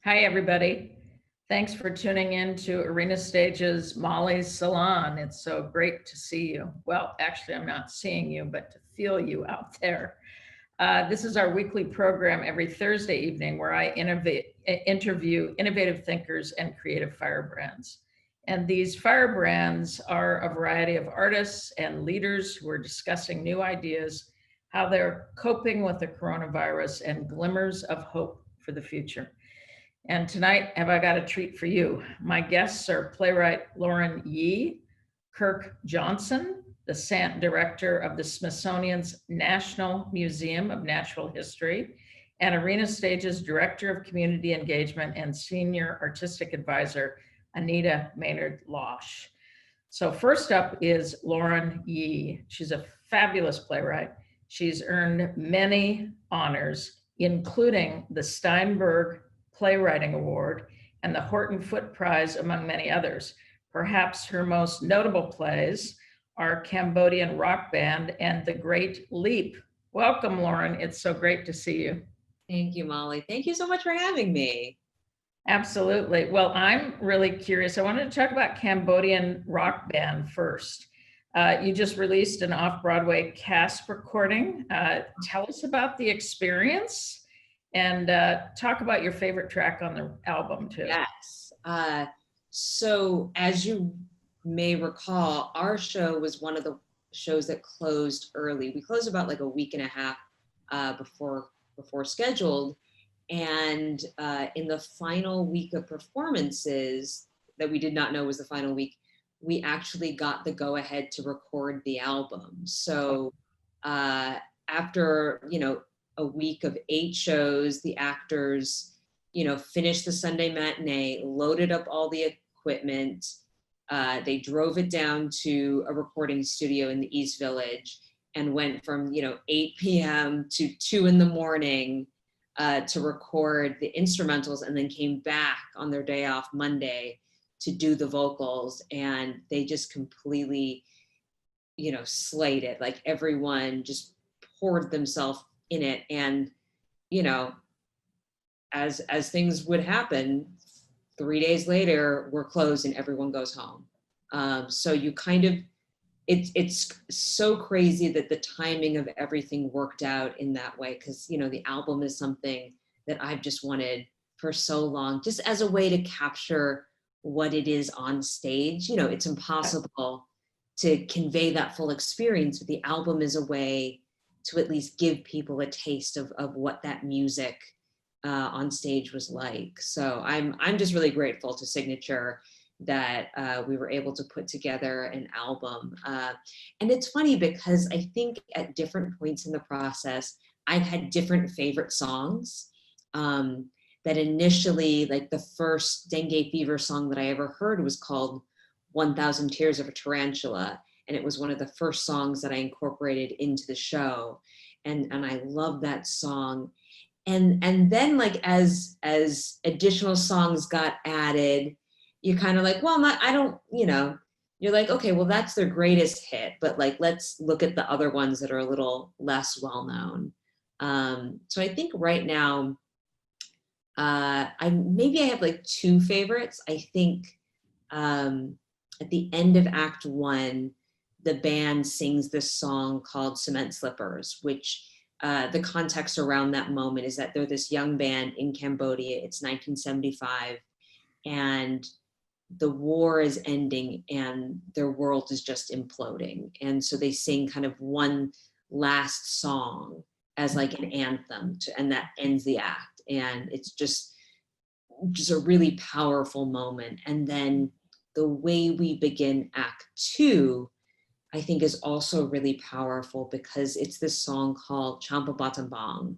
Hi, everybody. Thanks for tuning in to Arena Stage's Molly's Salon. It's so great to see you. Well, actually, I'm not seeing you, but to feel you out there. This is our weekly program every Thursday evening where I interview innovative thinkers and creative firebrands. And these firebrands are a variety of artists and leaders who are discussing new ideas, how they're coping with the coronavirus, and glimmers of hope for the future. And tonight, have I got a treat for you? My guests are playwright Lauren Yee, Kirk Johnson, the Sant director of the Smithsonian's National Museum of Natural History, and Arena Stage's director of community engagement and senior artistic advisor, Anita Maynard-Losh. So first up is Lauren Yee. She's a fabulous playwright. She's earned many honors, including the Steinberg Playwriting Award and the Horton Foote Prize, among many others. Perhaps her most notable plays are Cambodian Rock Band and The Great Leap. Welcome, Lauren. It's so great to see you. Thank you, Molly. Thank you so much for having me. Absolutely. Well, I'm really curious. I wanted to talk about Cambodian Rock Band first. You just released an off-Broadway cast recording. Tell us about the experience. And talk about your favorite track on the album, too. Yes. So as you may recall, our show was one of the shows that closed early. We closed about like a week and a half before scheduled. And in the final week of performances that we did not know was the final week, we actually got the go-ahead to record the album. So after, a week of 8 shows, the actors, finished the Sunday matinee, loaded up all the equipment. They drove it down to a recording studio in the East Village and went from, 8 p.m. to 2 in the morning to record the instrumentals, and then came back on their day off Monday to do the vocals. And they just completely, slayed it. Like everyone just poured themselves in it. And as things would happen, 3 days later we're closed and everyone goes home. So you kind of, it's so crazy that the timing of everything worked out in that way, because the album is something that I've just wanted for so long, just as a way to capture what it is on stage. It's impossible to convey that full experience, but the album is a way to at least give people a taste of what that music on stage was like. So I'm just really grateful to Signature that we were able to put together an album. And it's funny because I think at different points in the process, I've had different favorite songs that initially, like the first dengue fever song that I ever heard was called 1,000 Tears of a Tarantula. And it was one of the first songs that I incorporated into the show. And I love that song. And then like as additional songs got added, you're kind of like, well, I don't, you're like, okay, well, that's their greatest hit, but like, let's look at the other ones that are a little less well-known. So I think right now, I have like 2 favorites. I think at the end of Act 1, the band sings this song called Cement Slippers, which the context around that moment is that they're this young band in Cambodia. It's 1975, and the war is ending and their world is just imploding. And so they sing kind of one last song as like an anthem and that ends the act. And it's just a really powerful moment. And then the way we begin Act 2, I think, is also really powerful because it's this song called Champa Battambang.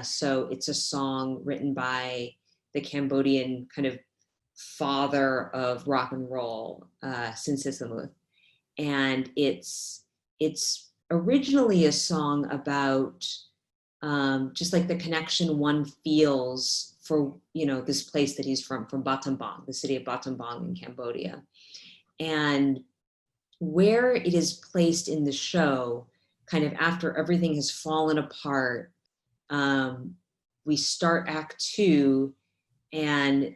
So it's a song written by the Cambodian kind of father of rock and roll, Sant. And it's originally a song about just like the connection one feels for, this place that he's from Battambang, the city of Battambang in Cambodia. And where it is placed in the show, kind of after everything has fallen apart, we start Act 2 and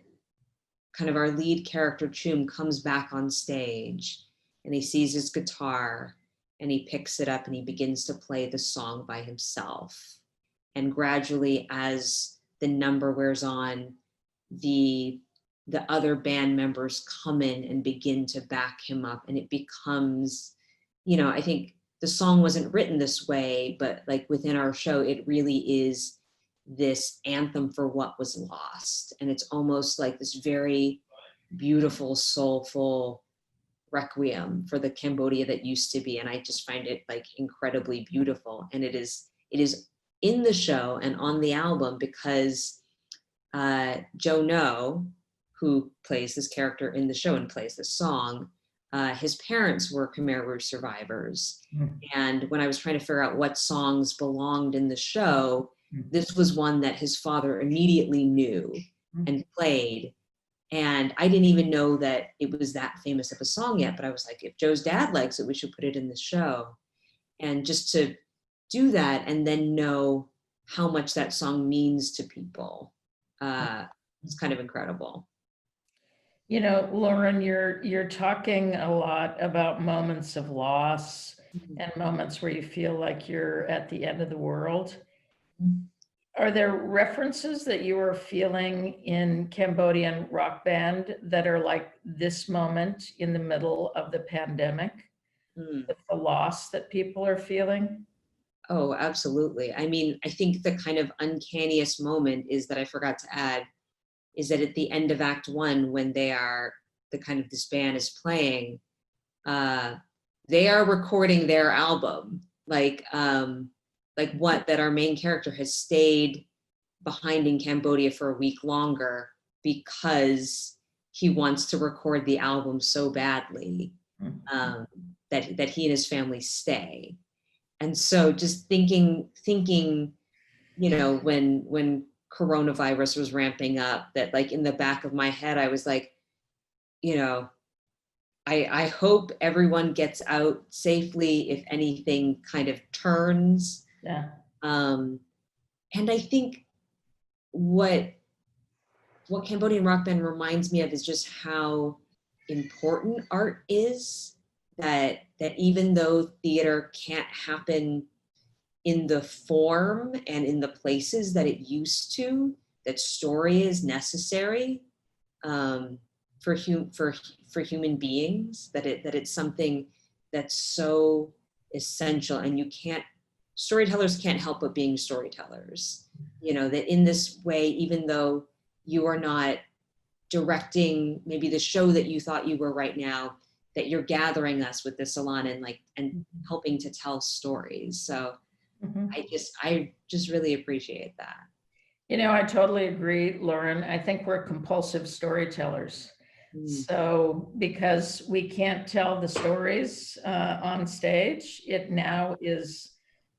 kind of our lead character Chum comes back on stage and he sees his guitar and he picks it up and he begins to play the song by himself. And gradually, as the number wears on, the other band members come in and begin to back him up, and it becomes, I think the song wasn't written this way, but like within our show, it really is this anthem for what was lost. And it's almost like this very beautiful, soulful requiem for the Cambodia that used to be. And I just find it like incredibly beautiful. And it is in the show and on the album because Joe No, who plays this character in the show and plays the song, his parents were Khmer Rouge survivors. Mm-hmm. And when I was trying to figure out what songs belonged in the show, this was one that his father immediately knew and played. And I didn't even know that it was that famous of a song yet, but I was like, if Joe's dad likes it, we should put it in the show. And just to do that and then know how much that song means to people, it's kind of incredible. Lauren, you're talking a lot about moments of loss and moments where you feel like you're at the end of the world. Are there references that you are feeling in Cambodian rock band that are like this moment in the middle of the pandemic, with the loss that people are feeling? Oh, absolutely. I mean, I think the kind of uncanniest moment is that I forgot to add is that at the end of Act 1, when this band is playing, they are recording their album. Like that our main character has stayed behind in Cambodia for a week longer because he wants to record the album so badly that he and his family stay. And so just thinking, when coronavirus was ramping up, that like in the back of my head, I was like, I hope everyone gets out safely if anything kind of turns. Yeah. And I think what Cambodian rock band reminds me of is just how important art is, that even though theater can't happen in the form and in the places that it used to, that story is necessary for human beings, that it's something that's so essential, and storytellers can't help but being storytellers. That in this way, even though you are not directing maybe the show that you thought you were right now, that you're gathering us with the Salon and helping to tell stories. So I just really appreciate that. I totally agree, Lauren. I think we're compulsive storytellers. So because we can't tell the stories on stage, it now is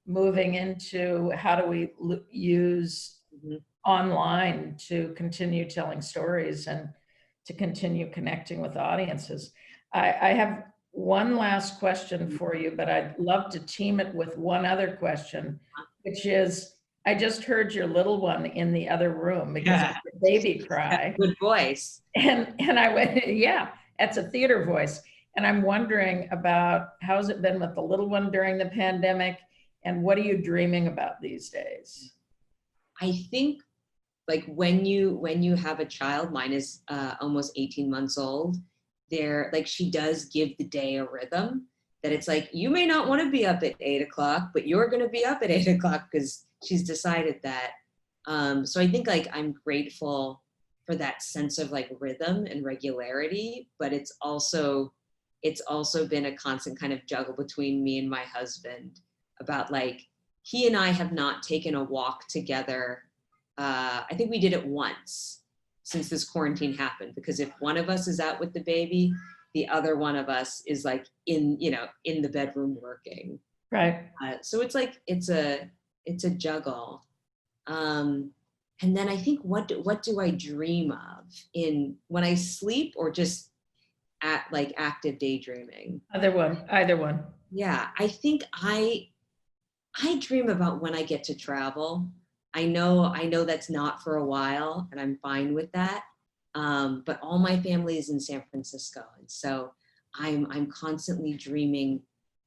moving into how do we use online to continue telling stories and to continue connecting with audiences. I have one last question for you, but I'd love to team it with one other question, which is, I just heard your little one in the other room because of the baby cry. Good voice. And I went, yeah, that's a theater voice. And I'm wondering about how's it been with the little one during the pandemic, and what are you dreaming about these days? I think like when you have a child, mine is almost 18 months old, she does give the day a rhythm, that it's like, you may not want to be up at 8 o'clock, but you're going to be up at 8 o'clock because she's decided that. So I think like I'm grateful for that sense of like rhythm and regularity, but it's also been a constant kind of juggle between me and my husband about like, he and I have not taken a walk together. I think we did it once since this quarantine happened, because if one of us is out with the baby, the other one of us is like in the bedroom working. Right. So it's like, it's a juggle. And then I think, what do I dream of when I sleep, or just at like active daydreaming? Either one. Yeah, I think I dream about when I get to travel. I know that's not for a while, and I'm fine with that. But all my family is in San Francisco, and so I'm constantly dreaming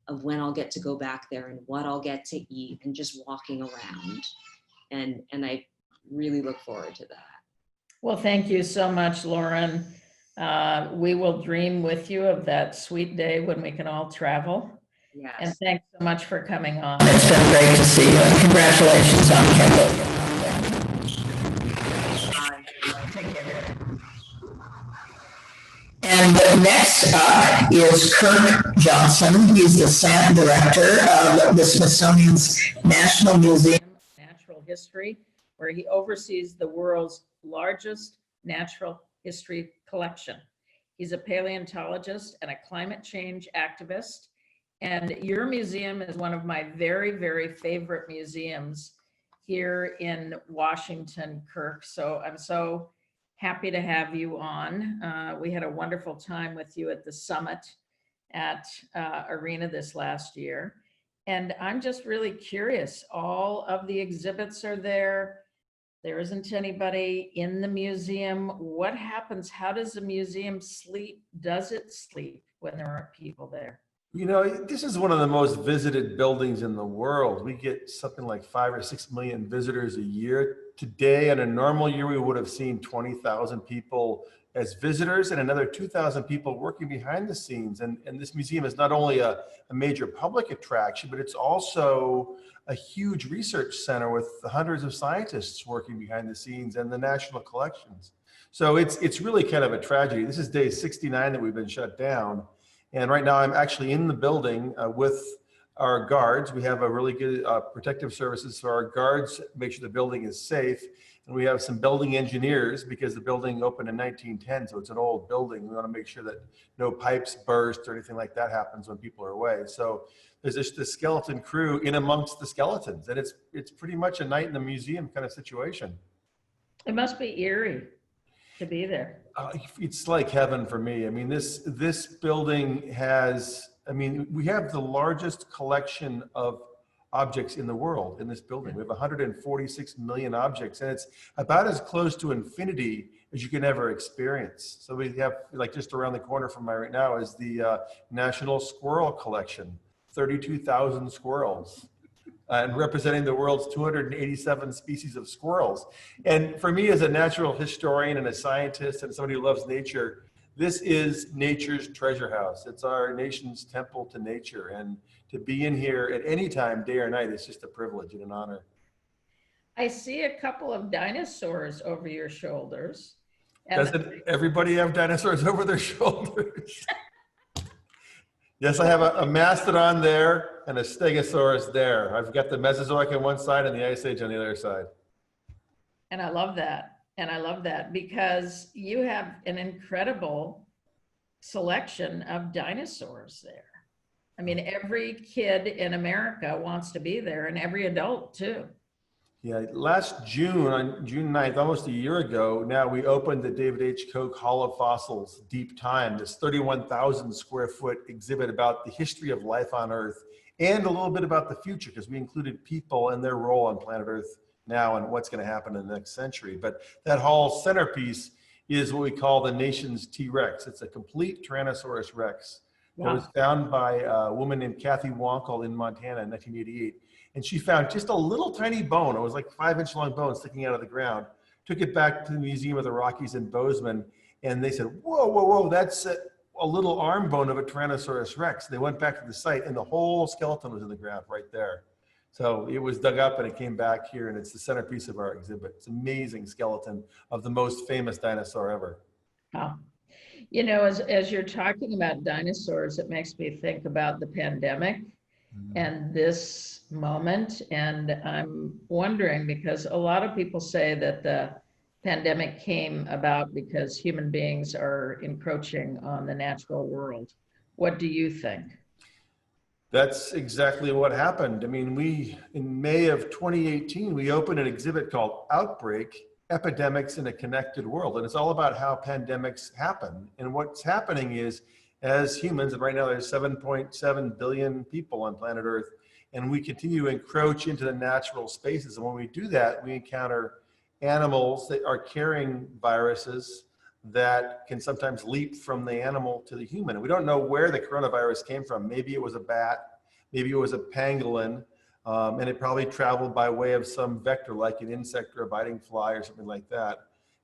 of when I'll get to go back there and what I'll get to eat and just walking around. And I really look forward to that. Well, thank you so much, Lauren. We will dream with you of that sweet day when we can all travel. Yes. And thanks so much for coming on. It's been great to see you. And congratulations on Cambodia. Take care. And next up is Kirk Johnson. He's the Sant director of the Smithsonian's National Museum of Natural History, where he oversees the world's largest natural history collection. He's a paleontologist and a climate change activist. And your museum is one of my very, very favorite museums here in Washington, Kirk. So I'm so happy to have you on. We had a wonderful time with you at the summit at Arena this last year. And I'm just really curious, all of the exhibits are there. There isn't anybody in the museum. What happens? How does the museum sleep? Does it sleep when there aren't people there? You know, this is one of the most visited buildings in the world. We get something like 5 or 6 million visitors a year. Today, in a normal year, we would have seen 20,000 people as visitors and another 2,000 people working behind the scenes. And this museum is not only a major public attraction, but it's also a huge research center with hundreds of scientists working behind the scenes and the national collections. So it's really kind of a tragedy. This is day 69 that we've been shut down. And right now I'm actually in the building with our guards. We have a really good protective services, so our guards make sure the building is safe. And we have some building engineers because the building opened in 1910, so it's an old building. We want to make sure that no pipes burst or anything like that happens when people are away. So there's this skeleton crew in amongst the skeletons, and it's pretty much a night in the museum kind of situation. It must be eerie to be there. It's like heaven for me. I mean, this building has, I mean, we have the largest collection of objects in the world in this building. We have 146 million objects, and it's about as close to infinity as you can ever experience. So we have, like, just around the corner from me right now is the National Squirrel Collection, 32,000 squirrels. And representing the world's 287 species of squirrels. And for me, as a natural historian and a scientist and somebody who loves nature, this is nature's treasure house. It's our nation's temple to nature. And to be in here at any time, day or night, is just a privilege and an honor. I see a couple of dinosaurs over your shoulders. Doesn't everybody have dinosaurs over their shoulders? Yes, I have a mastodon there and a stegosaurus there. I've got the Mesozoic on one side and the Ice Age on the other side. And I love that. And I love that because you have an incredible selection of dinosaurs there. I mean, every kid in America wants to be there, and every adult too. Yeah, last June, on June 9th, almost a year ago, now we opened the David H. Koch Hall of Fossils Deep Time, this 31,000 square foot exhibit about the history of life on Earth and a little bit about the future, because we included people and their role on planet Earth now and what's going to happen in the next century. But that hall centerpiece is what we call the nation's T-Rex. It's a complete Tyrannosaurus Rex. Wow. That was found by a woman named Kathy Wankel in Montana in 1988. And she found just a little tiny bone. It was like 5-inch long bone sticking out of the ground. Took it back to the Museum of the Rockies in Bozeman. And they said, whoa, whoa, whoa, that's a little arm bone of a Tyrannosaurus Rex. They went back to the site and the whole skeleton was in the ground right there. So it was dug up and it came back here, and it's the centerpiece of our exhibit. It's an amazing skeleton of the most famous dinosaur ever. Wow. You know, as you're talking about dinosaurs, it makes me think about the pandemic and this moment. And I'm wondering, because a lot of people say that the pandemic came about because human beings are encroaching on the natural world. What do you think? That's exactly what happened. I mean, in May of 2018, we opened an exhibit called Outbreak: Epidemics in a Connected World. And it's all about how pandemics happen. And what's happening is, as humans, and right now there's 7.7 billion people on planet Earth, and we continue to encroach into the natural spaces. And when we do that, we encounter animals that are carrying viruses that can sometimes leap from the animal to the human. And we don't know where the coronavirus came from. Maybe it was a bat, maybe it was a pangolin, and it probably traveled by way of some vector like an insect or a biting fly or something like that.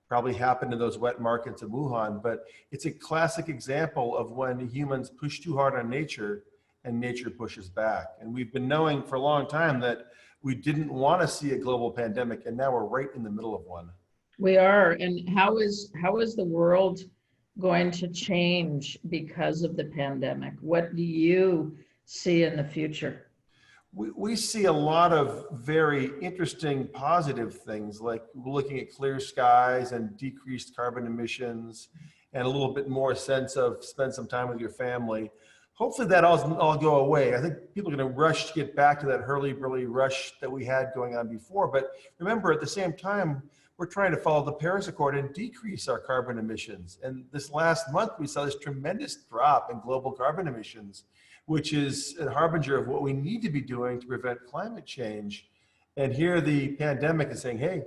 Probably happened in those wet markets of Wuhan, but it's a classic example of when humans push too hard on nature and nature pushes back. And we've been knowing for a long time that we didn't want to see a global pandemic, and now we're right in the middle of one. We are. And how is the world going to change because of the pandemic? What do you see in the future? We see a lot of very interesting positive things, like looking at clear skies and decreased carbon emissions and a little bit more sense of spend some time with your family. Hopefully that all go away. I think people are going to rush to get back to that hurly-burly rush that we had going on before. But remember, at the same time, we're trying to follow the Paris Accord and decrease our carbon emissions. And this last month, we saw this tremendous drop in global carbon emissions, which is a harbinger of what we need to be doing to prevent climate change. And here the pandemic is saying, hey,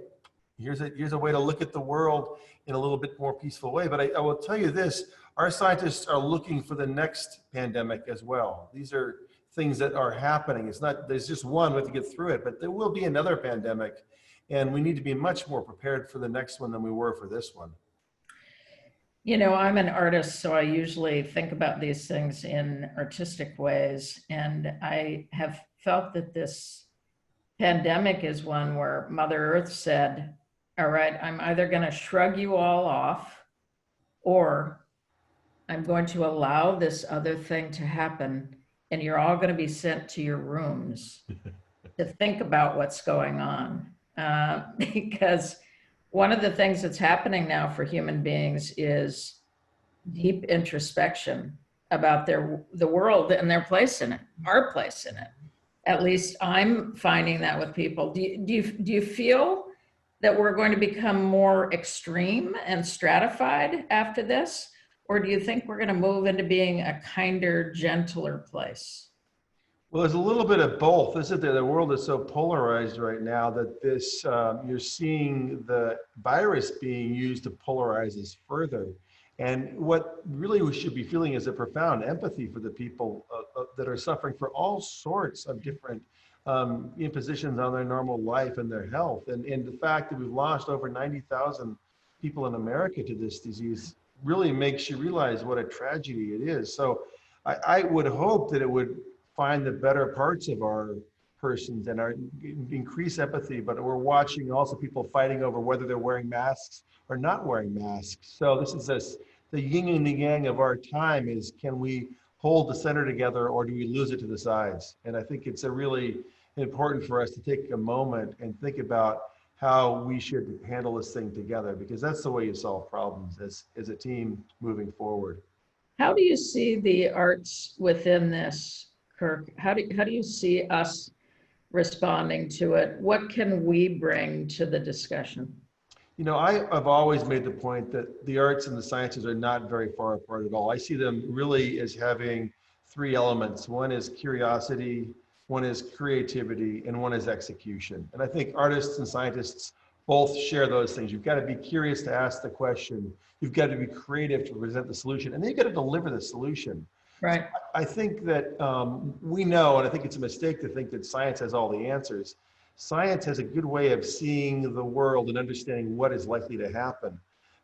here's a way to look at the world in a little bit more peaceful way. But I will tell you this, our scientists are looking for the next pandemic as well. These are things that are happening. It's not, there's just one, we have to get through it, but there will be another pandemic. And we need to be much more prepared for the next one than we were for this one. You know, I'm an artist, so I usually think about these things in artistic ways. And I have felt that this pandemic is one where Mother Earth said, all right, I'm either going to shrug you all off, or I'm going to allow this other thing to happen, and you're all going to be sent to your rooms to think about what's going on. Because one of the things that's happening now for human beings is deep introspection about the world and their place in it, our place in it. At least I'm finding that with people. Do you feel that we're going to become more extreme and stratified after this? Or do you think we're going to move into being a kinder, gentler place? Well, there's a little bit of both, isn't there? The world is so polarized right now that this, you're seeing the virus being used to polarize us further. And what really we should be feeling is a profound empathy for the people that are suffering for all sorts of different impositions on their normal life and their health. And the fact that we've lost over 90,000 people in America to this disease really makes you realize what a tragedy it is. So I would hope that it would find the better parts of our persons and increase empathy, but we're watching also people fighting over whether they're wearing masks or not wearing masks. So this is the yin and the yang of our time is, can we hold the center together or do we lose it to the sides? And I think it's a really important for us to take a moment and think about how we should handle this thing together, because that's the way you solve problems as a team moving forward. How do you see the arts within this, Kirk? How do you see us responding to it? What can we bring to the discussion? You know, I've always made the point that the arts and the sciences are not very far apart at all. I see them really as having three elements. One is curiosity, one is creativity, and one is execution. And I think artists and scientists both share those things. You've got to be curious to ask the question. You've got to be creative to present the solution, and then you've got to deliver the solution. Right. So I think that we know, and I think it's a mistake to think that science has all the answers. Science has a good way of seeing the world and understanding what is likely to happen.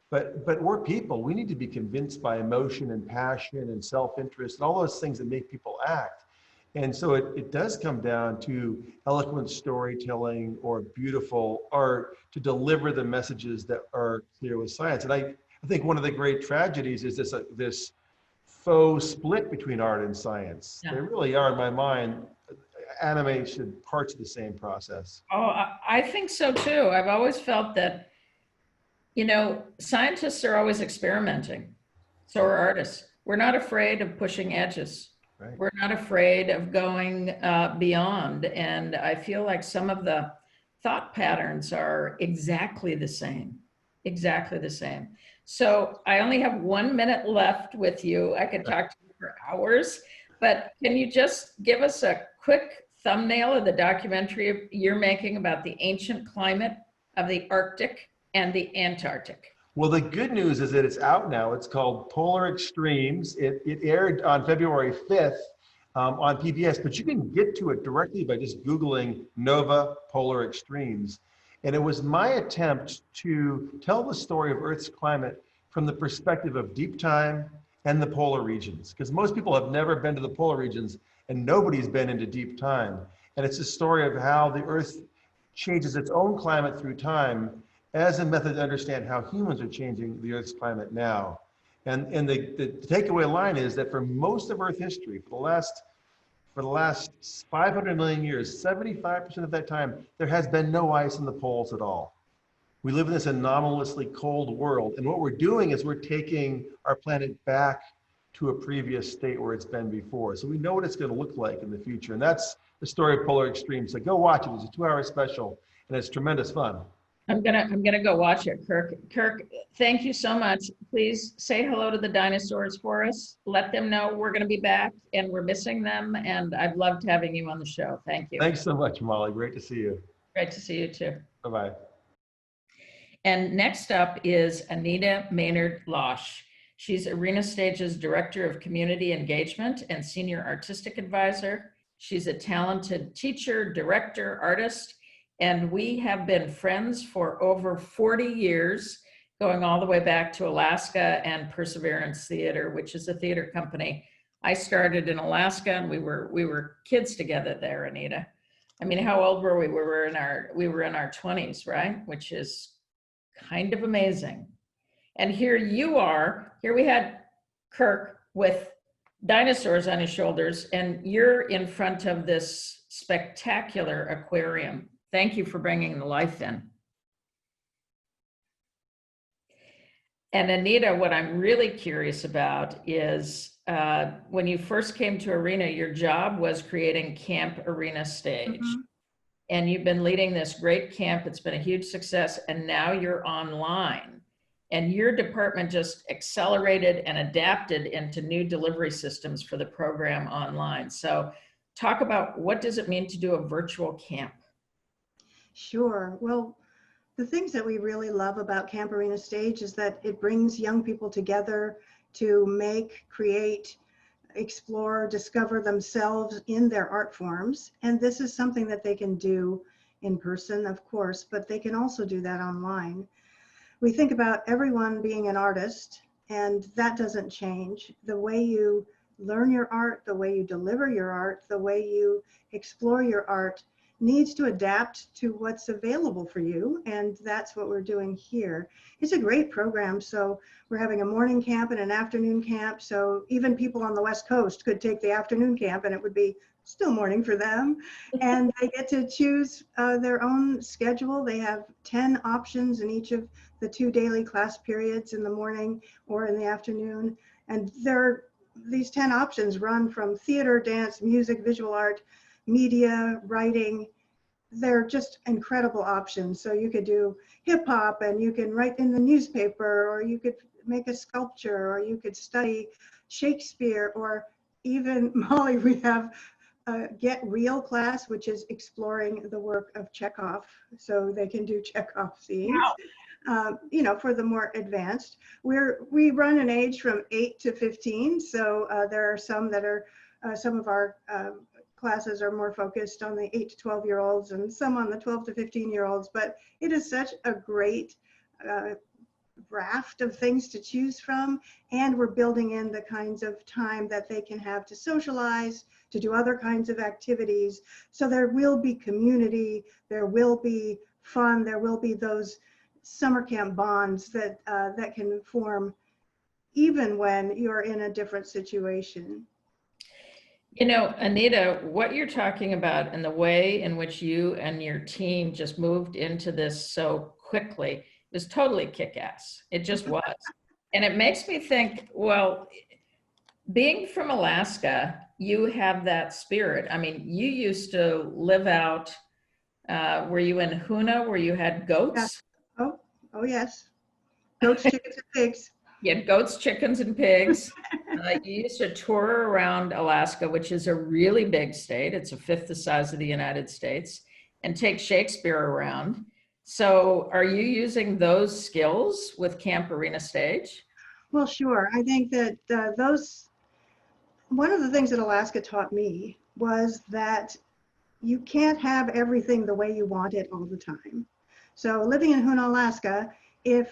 But we're people. We need to be convinced by emotion and passion and self-interest and all those things that make people act. And so it does come down to eloquent storytelling or beautiful art to deliver the messages that are clear with science. And I think one of the great tragedies is this faux split between art and science. Yeah. They really are, in my mind, animation parts of the same process. Oh, I think so too. I've always felt that, you know, scientists are always experimenting. So are artists. We're not afraid of pushing edges. Right. We're not afraid of going beyond. And I feel like some of the thought patterns are exactly the same. Exactly the same. So I only have 1 minute left with you. I could talk to you for hours, but can you just give us a quick thumbnail of the documentary you're making about the ancient climate of the Arctic and the Antarctic. Well, the good news is that it's out now. It's called Polar Extremes. It aired on February 5th on PBS, but you can get to it directly by just Googling Nova Polar Extremes. And it was my attempt to tell the story of Earth's climate from the perspective of deep time and the polar regions, because most people have never been to the polar regions and nobody's been into deep time. And it's a story of how the Earth changes its own climate through time as a method to understand how humans are changing the Earth's climate now. And the takeaway line is that for most of Earth history, for the last 500 million years, 75% of that time, there has been no ice in the poles at all. We live in this anomalously cold world. And what we're doing is we're taking our planet back to a previous state where it's been before. So we know what it's going to look like in the future. And that's the story of Polar Extremes. So go watch it. It's a 2-hour special and it's tremendous fun. I'm gonna go watch it, Kirk. Kirk, thank you so much. Please say hello to the dinosaurs for us. Let them know we're gonna be back and we're missing them. And I've loved having you on the show. Thank you. Thanks so much, Molly. Great to see you. Great to see you too. Bye-bye. And next up is Anita Maynard-Losh. She's Arena Stage's Director of Community Engagement and Senior Artistic Advisor. She's a talented teacher, director, artist, and we have been friends for over 40 years, going all the way back to Alaska and Perseverance Theater, which is a theater company. I started in Alaska and we were kids together there, Anita. I mean, how old were we? We were in our 20s, right? Which is kind of amazing. And here you are, here we had Kirk with dinosaurs on his shoulders, and you're in front of this spectacular aquarium. Thank you for bringing the life in. And Anita, what I'm really curious about is when you first came to Arena, your job was creating Camp Arena Stage. Mm-hmm. And you've been leading this great camp. It's been a huge success. And now you're online. And your department just accelerated and adapted into new delivery systems for the program online. So talk about, what does it mean to do a virtual camp? Sure. Well, the things that we really love about Camp Arena Stage is that it brings young people together to make, create, explore, discover themselves in their art forms. And this is something that they can do in person, of course, but they can also do that online. We think about everyone being an artist, and that doesn't change. The way you learn your art, the way you deliver your art, the way you explore your art needs to adapt to what's available for you, and that's what we're doing here. It's a great program. So we're having a morning camp and an afternoon camp, so even people on the West Coast could take the afternoon camp and it would be still morning for them. And they get to choose their own schedule. They have 10 options in each of the 2 daily class periods, in the morning or in the afternoon. And these 10 options run from theater, dance, music, visual art, media, writing. They're just incredible options. So you could do hip hop, and you can write in the newspaper, or you could make a sculpture, or you could study Shakespeare, or even, Molly, we have a Get Real class, which is exploring the work of Chekhov. So they can do Chekhov scenes. Wow. For the more advanced. We run an age from 8 to 15. So there are some that are, some of our classes are more focused on the 8 to 12-year-olds and some on the 12 to 15-year-olds, but it is such a great raft of things to choose from, and we're building in the kinds of time that they can have to socialize, to do other kinds of activities. So there will be community, there will be fun, there will be those summer camp bonds that that can form even when you're in a different situation. You know, Anita, what you're talking about and the way in which you and your team just moved into this so quickly was totally kick-ass. It just was. And it makes me think, well, being from Alaska, you have that spirit. I mean, you used to live out, were you in Hoona where you had goats? Yeah. Oh yes. Goats, chickens, and pigs. You had goats, chickens, and pigs. You used to tour around Alaska, which is a really big state. It's a fifth the size of the United States, and take Shakespeare around. So are you using those skills with Camp Arena Stage? Well, sure. I think that one of the things that Alaska taught me was that you can't have everything the way you want it all the time. So living in Hoonah, Alaska,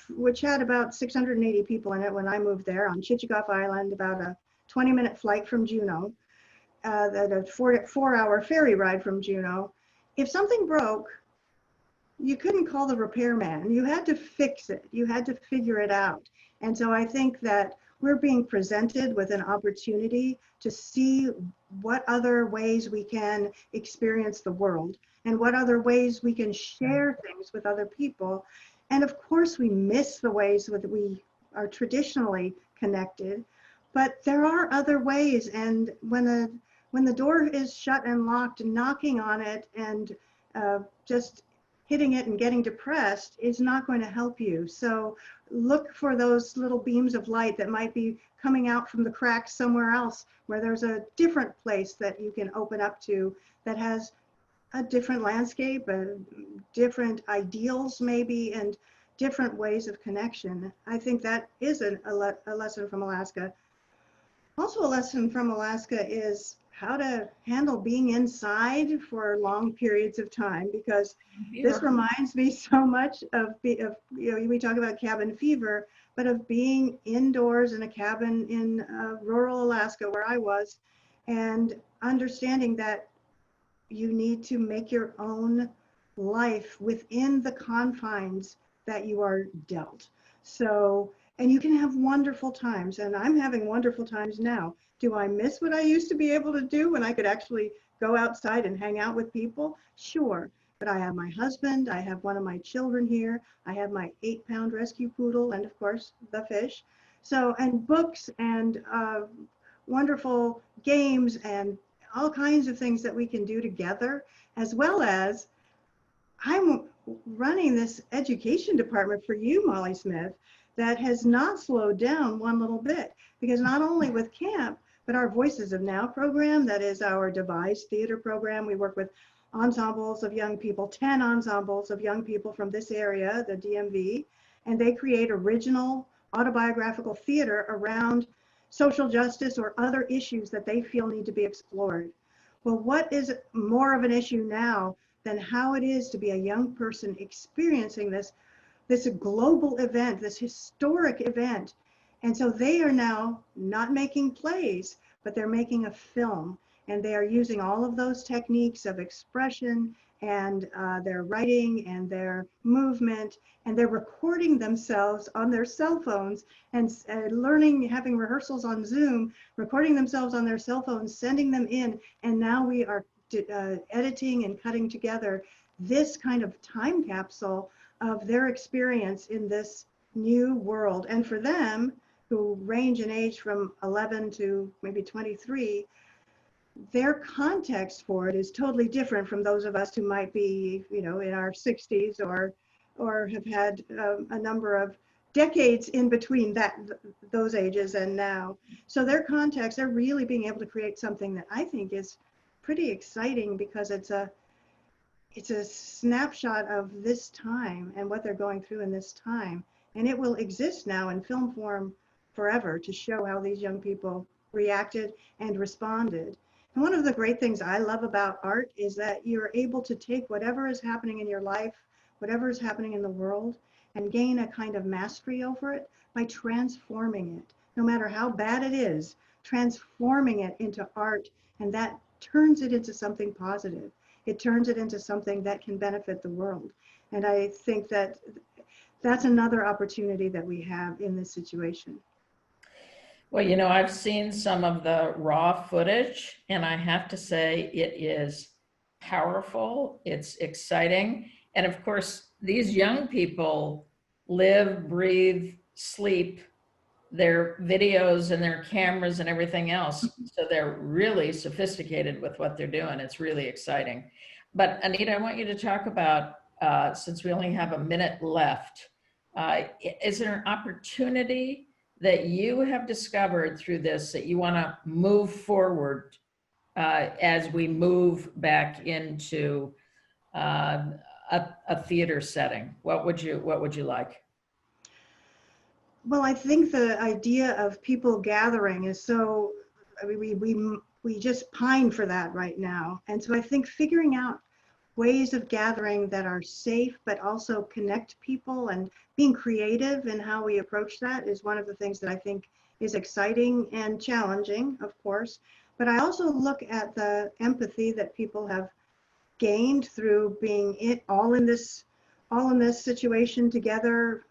which had about 680 people in it when I moved there on Chichagof Island, about a 20-minute flight from Juneau, a 4-hour ferry ride from Juneau. If something broke, you couldn't call the repairman. You had to fix it. You had to figure it out. And so I think that we're being presented with an opportunity to see what other ways we can experience the world and what other ways we can share things with other people. And of course, we miss the ways that we are traditionally connected, but there are other ways. And when the door is shut and locked, knocking on it and just hitting it and getting depressed is not going to help you. So look for those little beams of light that might be coming out from the cracks somewhere else, where there's a different place that you can open up to that has a different landscape, different ideals maybe, and different ways of connection. I think that is a lesson from Alaska. Also a lesson from Alaska is how to handle being inside for long periods of time, because this reminds me so much of we talk about cabin fever, but of being indoors in a cabin in rural Alaska where I was, and understanding that you need to make your own life within the confines that you are dealt. So, and you can have wonderful times, and I'm having wonderful times now. Do I miss what I used to be able to do when I could actually go outside and hang out with people? Sure, but I have my husband, I have one of my children here, I have my 8-pound rescue poodle, and of course, the fish. So, and books and wonderful games and all kinds of things that we can do together, as well as I'm running this education department for you, Molly Smith, that has not slowed down one little bit, because not only with camp, but our Voices of Now program, that is our devised theater program. We work with ensembles of young people, 10 ensembles of young people from this area, the DMV, and they create original autobiographical theater around social justice or other issues that they feel need to be explored. Well, what is more of an issue now than how it is to be a young person experiencing this global event, this historic event? And so they are now not making plays, but they're making a film, and they are using all of those techniques of expression and their writing and their movement, and they're recording themselves on their cell phones and learning, having rehearsals on Zoom, recording themselves on their cell phones, sending them in, and now we are editing and cutting together this kind of time capsule of their experience in this new world. And for them, who range in age from 11 to maybe 23, their context for it is totally different from those of us who might be, in our 60s or have had a number of decades in between those ages and now. So their context, they're really being able to create something that I think is pretty exciting, because it's a snapshot of this time and what they're going through in this time. And it will exist now in film form forever to show how these young people reacted and responded. And one of the great things I love about art is that you're able to take whatever is happening in your life, whatever is happening in the world, and gain a kind of mastery over it by transforming it. No matter how bad it is, transforming it into art, and that turns it into something positive. It turns it into something that can benefit the world. And I think that that's another opportunity that we have in this situation. Well, I've seen some of the raw footage, and I have to say it is powerful, it's exciting. And of course, these young people live, breathe, sleep their videos and their cameras and everything else. So they're really sophisticated with what they're doing. It's really exciting. But Anita, I want you to talk about, since we only have a minute left, is there an opportunity that you have discovered through this that you want to move forward as we move back into a theater setting? What would you like? Well, I think the idea of people gathering is so, I mean, we just pine for that right now. And so I think figuring out ways of gathering that are safe, but also connect people, and being creative in how we approach that is one of the things that I think is exciting and challenging, of course. But I also look at the empathy that people have gained through being all in this situation together,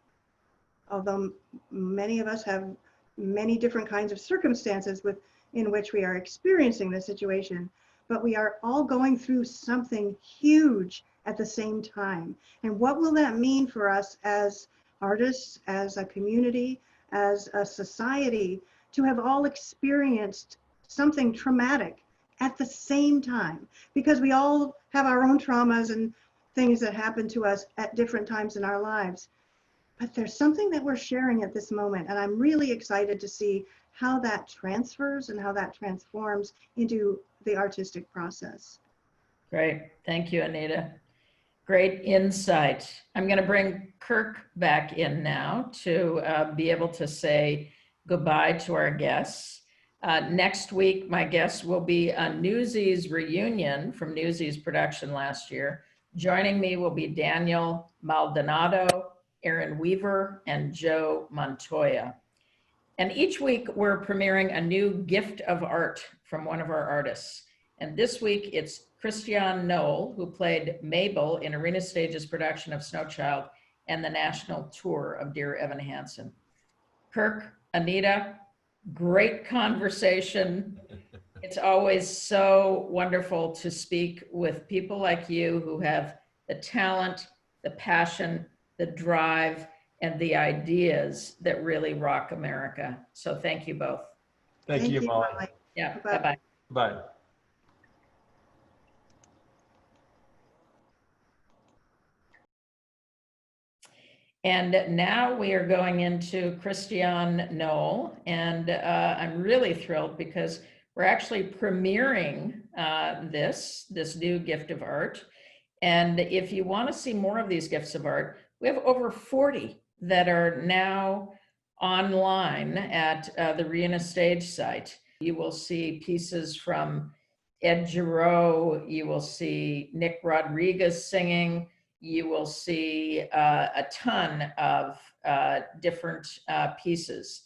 although many of us have many different kinds of circumstances in which we are experiencing the situation, but we are all going through something huge at the same time. And what will that mean for us as artists, as a community, as a society, to have all experienced something traumatic at the same time? Because we all have our own traumas and things that happen to us at different times in our lives. But there's something that we're sharing at this moment, and I'm really excited to see how that transfers and how that transforms into the artistic process. Great. Thank you, Anita. Great insight. I'm going to bring Kirk back in now to be able to say goodbye to our guests. Next week, my guest will be a Newsies reunion from Newsies production last year. Joining me will be Daniel Maldonado, Aaron Weaver, and Joe Montoya. And each week we're premiering a new gift of art from one of our artists. And this week it's Christiane Knoll, who played Mabel in Arena Stage's production of Snow Child and the national tour of Dear Evan Hansen. Kirk, Anita, great conversation. It's always so wonderful to speak with people like you who have the talent, the passion, the drive, and the ideas that really rock America. So thank you both. Thank you, Molly. Yeah, Bye-bye. bye-bye. Bye. And now we are going into Christiane Knoll, and I'm really thrilled because we're actually premiering this new gift of art. And if you want to see more of these gifts of art, we have over 40 that are now online at the Arena Stage site. You will see pieces from Ed Giroux, you will see Nick Rodriguez singing, you will see a ton of different pieces.